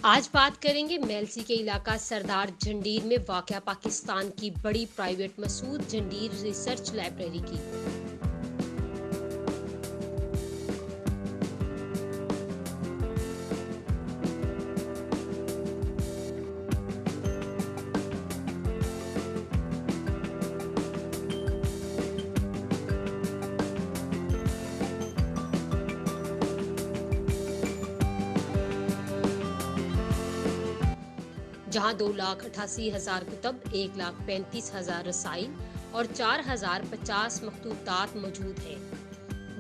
آج بات کریں گے میلسی کے علاقہ سردار جھنڈیر میں واقع پاکستان کی بڑی پرائیویٹ مسعود جھنڈیر ریسرچ لائبریری کی۔ جہاں 2,88,000 کتب، 1,35,000 رسائل اور 4,050 مخطوطات موجود ہیں،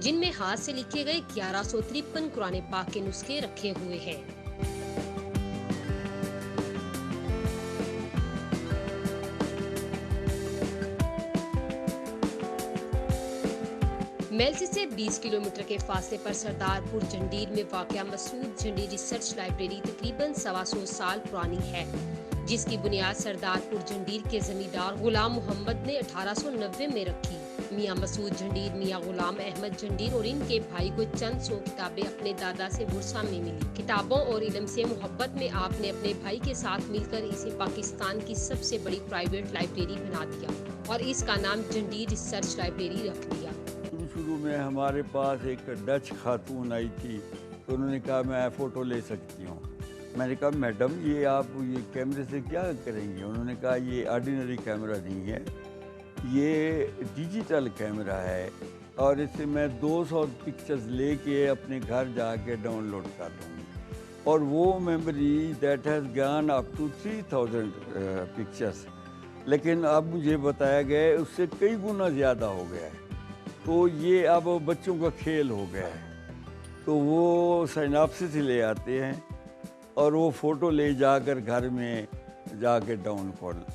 جن میں ہاتھ سے لکھے گئے 1153 قرآن پاک کے نسخے رکھے ہوئے ہیں۔ میلسی سے 20 کلومیٹر کے فاصلے پر سردار پور جھنڈیر میں واقع مسعود جھنڈیر ریسرچ لائبریری تقریباً 125 سال پرانی ہے، جس کی بنیاد سردار پور جھنڈیر کے زمیندار غلام محمد نے 1890 میں رکھی۔ میاں مسعود جھنڈیر، میاں غلام احمد جھنڈیر اور ان کے بھائی کو چند سو کتابیں اپنے دادا سے ورثہ میں ملی۔ کتابوں اور علم سے محبت میں آپ نے اپنے بھائی کے ساتھ مل کر اسے پاکستان کی سب سے بڑی پرائیویٹ لائبریری بنا دیا اور اس کا نام جھنڈیر ریسرچ لائبریری رکھ دیا۔ شروع میں ہمارے پاس ایک ڈچ خاتون آئی تھی تو انہوں نے کہا میں فوٹو لے سکتی ہوں۔ میں نے کہا میڈم یہ آپ یہ کیمرے سے کیا کریں گے؟ انہوں نے کہا یہ آرڈینری کیمرہ نہیں ہے، یہ ڈیجیٹل کیمرہ ہے اور اس سے میں 200 پکچرز لے کے اپنے گھر جا کے ڈاؤن لوڈ کر دوں گی، اور وہ میموری دیٹ ہیز گان اپ ٹو 3000 پکچرز، لیکن اب مجھے بتایا گیا ہے اس سے کئی گنا زیادہ ہو گیا ہے۔ تو یہ اب بچوں کا کھیل ہو گیا ہے، تو وہ سائناپسس ہی لے آتے ہیں اور وہ فوٹو لے جا کر گھر میں جا کے ڈاؤن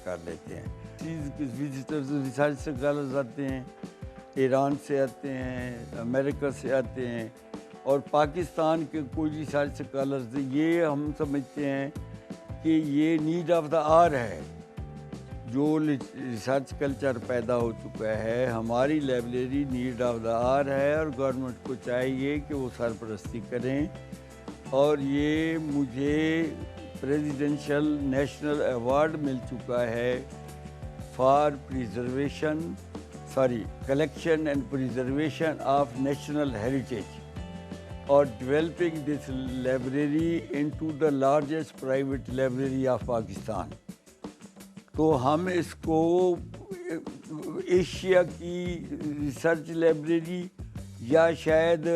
کر لیتے ہیں۔ وزٹرز ریسرچ اسکالرز آتے ہیں، ایران سے آتے ہیں، امریکہ سے آتے ہیں، اور پاکستان کے کوئی ریسرچ اسکالرز یہ ہم سمجھتے ہیں کہ یہ نیڈ آف دا آر ہے۔ جو ریسرچ کلچر پیدا ہو چکا ہے، ہماری library need of the hour ہے، اور گورنمنٹ کو چاہیے کہ وہ سرپرستی کریں۔ اور یہ مجھے پریزیڈنشل نیشنل ایوارڈ مل چکا ہے for collection and preservation of national heritage, اور developing this library into the largest private library of Pakistan. تو ہم اس کو ایشیا کی ریسرچ لائبریری یا شاید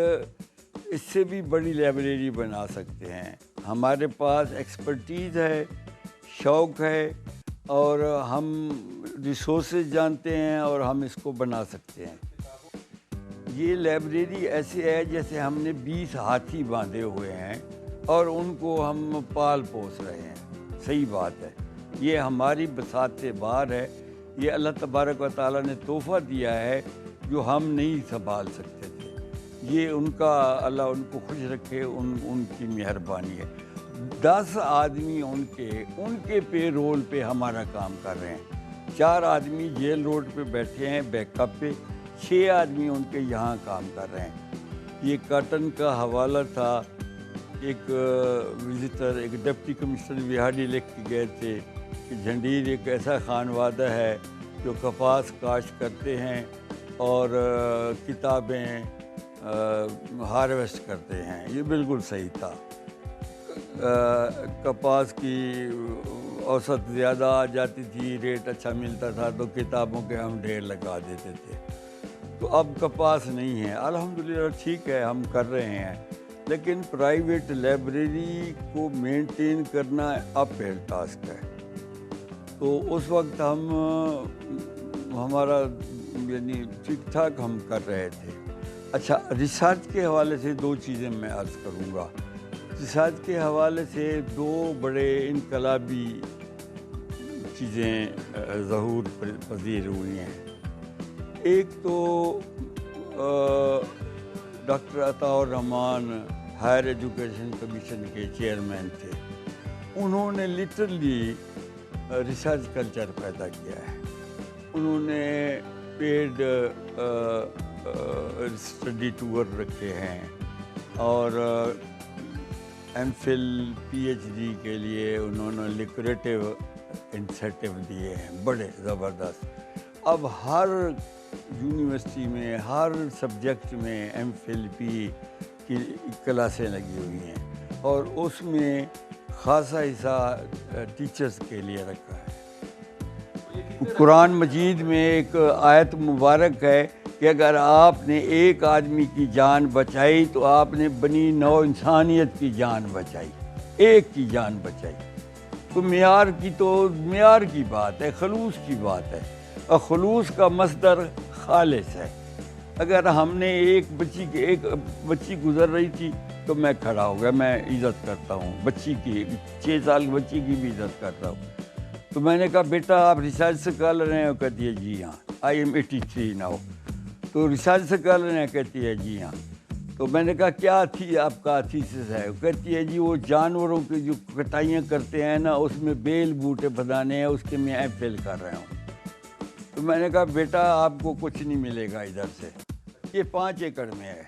اس سے بھی بڑی لائبریری بنا سکتے ہیں۔ ہمارے پاس ایکسپرٹیز ہے، شوق ہے، اور ہم ریسورسز جانتے ہیں، اور ہم اس کو بنا سکتے ہیں۔ یہ لائبریری ایسے ہے جیسے ہم نے 20 ہاتھی باندھے ہوئے ہیں اور ان کو ہم پال پوس رہے ہیں۔ صحیح بات ہے، یہ ہماری بساط سے باہر ہے، یہ اللہ تبارک و تعالیٰ نے تحفہ دیا ہے جو ہم نہیں سنبھال سکتے تھے۔ یہ ان کا اللہ ان کو خوش رکھے، ان کی مہربانی ہے۔ 10 آدمی ان کے پے رول پہ ہمارا کام کر رہے ہیں۔ 4 آدمی جیل روڈ پہ بیٹھے ہیں بیک اپ پہ، 6 آدمی ان کے یہاں کام کر رہے ہیں۔ یہ کاٹن کا حوالہ تھا، ایک وزٹر، ایک ڈپٹی کمشنر بہاڑی لکھ کے گئے تھے کہ جھنڈیر ایک ایسا خانوادہ ہے جو کپاس کاشت کرتے ہیں اور کتابیں ہارویسٹ کرتے ہیں۔ یہ بالکل صحیح تھا۔ کپاس کی اوسط زیادہ آ جاتی تھی، ریٹ اچھا ملتا تھا تو کتابوں کے ہم ڈھیر لگا دیتے تھے۔ تو اب کپاس نہیں ہے، الحمدللہ ٹھیک ہے، ہم کر رہے ہیں، لیکن پرائیویٹ لائبریری کو مینٹین کرنا اپ ہیل ٹاسک ہے۔ تو اس وقت ہمارا یعنی ٹھیک ٹھاک ہم کر رہے تھے۔ اچھا، ریسرچ کے حوالے سے 2 چیزیں میں عرض کروں گا۔ ریسرچ کے حوالے سے 2 بڑے انقلابی چیزیں ظہور پذیر ہوئی ہیں۔ ایک تو ڈاکٹر عطاء الرحمان ہائر ایجوکیشن کمیشن کے چیئرمین تھے، انہوں نے لٹرلی ریسرچ کلچر پیدا کیا ہے۔ انہوں نے پیڈ اسٹڈی ٹور رکھے ہیں، اور M Phil P H D کے لیے انہوں نے لکریٹو انسینٹیو دیے ہیں بڑے زبردست. اب ہر یونیورسٹی میں ہر سبجیکٹ میں ایم فل پی کی کلاسیں لگی ہوئی ہیں اور اس میں خاصا حصہ ٹیچرز کے لیے رکھا ہے. قرآن مجید میں ایک آیت مبارک ہے کہ اگر آپ نے ایک آدمی کی جان بچائی تو آپ نے بنی نو انسانیت کی جان بچائی, ایک کی جان بچائی. تو معیار کی بات ہے, خلوص کی بات ہے, اور خلوص کا مصدر خالص ہے. اگر ہم نے ایک بچی گزر رہی تھی تو میں کھڑا ہو گیا, میں عزت کرتا ہوں بچی کی, 6 سال کی بچی کی بھی عزت کرتا ہوں. تو میں نے کہا بیٹا آپ ریسرچ اسکالر ہیں؟ کہتی ہے جی ہاں. I am 83 now. تو ریسرچ اسکالر ہیں؟ کہتی ہے جی ہاں. تو میں نے کہا کیا تھی آپ کا تھیسس ہے؟ کہتی ہے جی وہ جانوروں کی جو کٹائیاں کرتے ہیں نا اس میں بیل بوٹے بنانے ہیں, اس کے میں ایم فل کر رہا ہوں. تو میں نے کہا بیٹا آپ کو کچھ نہیں ملے گا ادھر سے, یہ 5 ایکڑ میں ہے.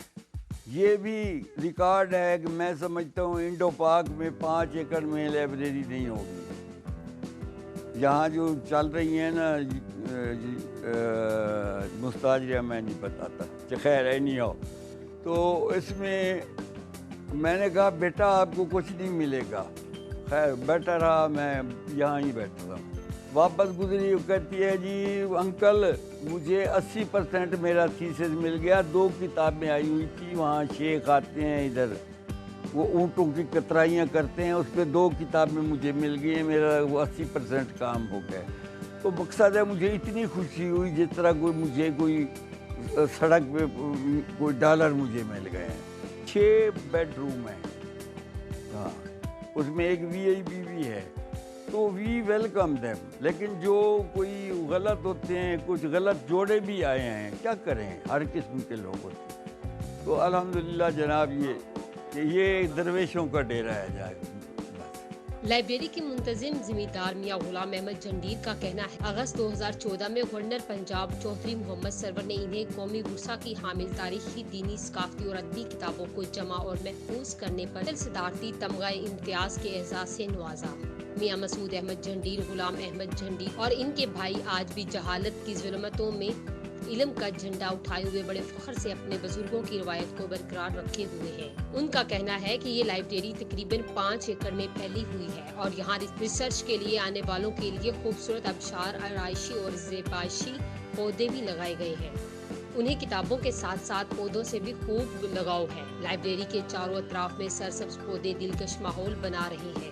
یہ بھی ریکارڈ ہے کہ میں سمجھتا ہوں انڈو پاک میں 5 ایکڑ میں لائبریری نہیں ہوگی. یہاں جو چل رہی ہیں نا مستاجریہ میں نہیں بتاتا, خیر ہے نہیں ہو. تو اس میں نے کہا بیٹا آپ کو کچھ نہیں ملے گا. خیر بیٹھا رہا, میں یہاں ہی بیٹھا رہا. واپس گزری, کہتی ہے جی انکل مجھے 80% میرا تھیسس مل گیا. 2 کتابیں آئی ہوئی تھی, وہاں شیخ آتے ہیں ادھر وہ اونٹوں کی کترائیاں کرتے ہیں, اس پہ 2 کتابیں مجھے مل گئی ہیں, میرا وہ 80% کام ہو گیا. تو مقصد ہے مجھے اتنی خوشی ہوئی جس طرح کوئی سڑک پہ کوئی ڈالر مجھے مل گئے ہیں. 6 بیڈ روم ہیں, ہاں اس میں ایک وی آئی پی بھی ہے. تو وی ویلکم دیم. لیکن جو کوئی غلط ہوتے ہیں, کچھ غلط جوڑے بھی آئے ہیں, کیا کریں, ہر قسم کے لوگ ہوتے ہیں. تو الحمدللہ جناب یہ درویشوں کا ڈیرا ہے جائے. لائبریری کے منتظم ذمہ دار میاں غلام احمد جھنڈیر کا کہنا ہے اگست 2014 میں گورنر پنجاب چودھری محمد سرور نے انہیں قومی ورثہ کی حامل تاریخی, دینی, ثقافتی اور ادبی کتابوں کو جمع اور محفوظ کرنے پر صدارتی تمغہ امتیاز کے اعزاز سے نوازا. میاں مسعود احمد جھنڈیر, غلام احمد جھنڈیر اور ان کے بھائی آج بھی جہالت کی ظلمتوں میں علم کا جھنڈا اٹھائے ہوئے بڑے فخر سے اپنے بزرگوں کی روایت کو برقرار رکھے ہوئے ہیں. ان کا کہنا ہے کہ یہ لائبریری تقریباً 5 ایکڑ میں پھیلی ہوئی ہے اور یہاں ریسرچ کے لیے آنے والوں کے لیے خوبصورت آبشار, آرائشی اور زیبائشی پودے بھی لگائے گئے ہیں. انہیں کتابوں کے ساتھ ساتھ پودوں سے بھی خوب لگاؤ ہے. لائبریری کے چاروں اطراف میں سرسبز پودے دلکش ماحول بنا رہے ہیں.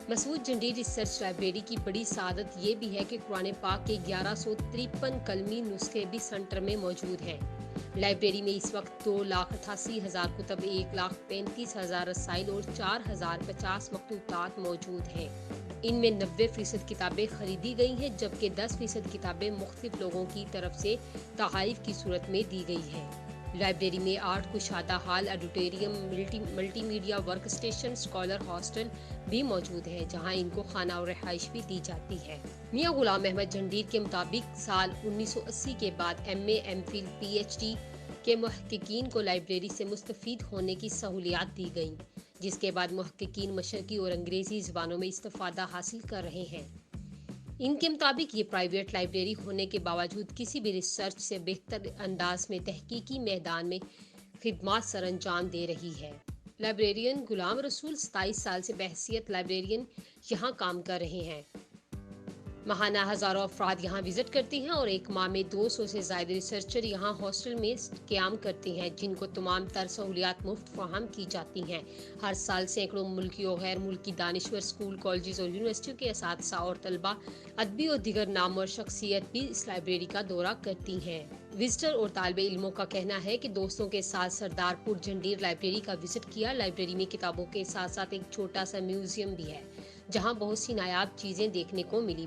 مسعود جھنڈیر ریسرچ لائبریری کی بڑی سعادت یہ بھی ہے کہ قرآن پاک کے 1153 کلمی نسخے بھی سینٹر میں موجود ہیں. لائبریری میں اس وقت 2,88,000 کتب, 1,35,000 رسائل اور 4,050 مخطوطات موجود ہیں. ان میں 90% کتابیں خریدی گئی ہیں جبکہ 10% کتابیں مختلف لوگوں کی طرف سے تحائف کی صورت میں دی گئی ہیں. لائبریری میں آرٹ کشادہ hall, auditorium, multimedia workstation, scholar hostel بھی موجود ہے جہاں ان کو کھانا اور رہائش بھی دی جاتی ہے. میاں غلام احمد جھنڈیر کے مطابق سال 1980 کے بعد M A, M Phil, P H D کے محققین کو لائبریری سے مستفید ہونے کی سہولیات دی گئیں, جس کے بعد محققین مشرقی اور انگریزی زبانوں میں استفادہ حاصل کر رہے ہیں. ان کے مطابق یہ پرائیویٹ لائبریری ہونے کے باوجود کسی بھی ریسرچ سے بہتر انداز میں تحقیقی میدان میں خدمات سر انجام دے رہی ہے. لائبریرین غلام رسول 27 سال سے بحیثیت لائبریرین یہاں کام کر رہے ہیں. ماہانہ ہزاروں افراد یہاں وزٹ کرتے ہیں اور ایک ماہ میں 200 سے زائد ریسرچر یہاں ہاسٹل میں قیام کرتے ہیں جن کو تمام تر سہولیات مفت فراہم کی جاتی ہیں. ہر سال سینکڑوں ملکی اور غیر ملکی دانشور اسکول, کالجز اور یونیورسٹیوں کے اساتذہ اور طلباء, ادبی اور دیگر نامور شخصیت بھی اس لائبریری کا دورہ کرتی ہیں. وزٹر اور طالب علموں کا کہنا ہے کہ دوستوں کے ساتھ سردار پور جھنڈیر لائبریری کا وزٹ کیا. لائبریری میں کتابوں کے ساتھ ساتھ ایک چھوٹا سا میوزیم بھی ہے جہاں بہت سی نایاب چیزیں دیکھنے کو ملی.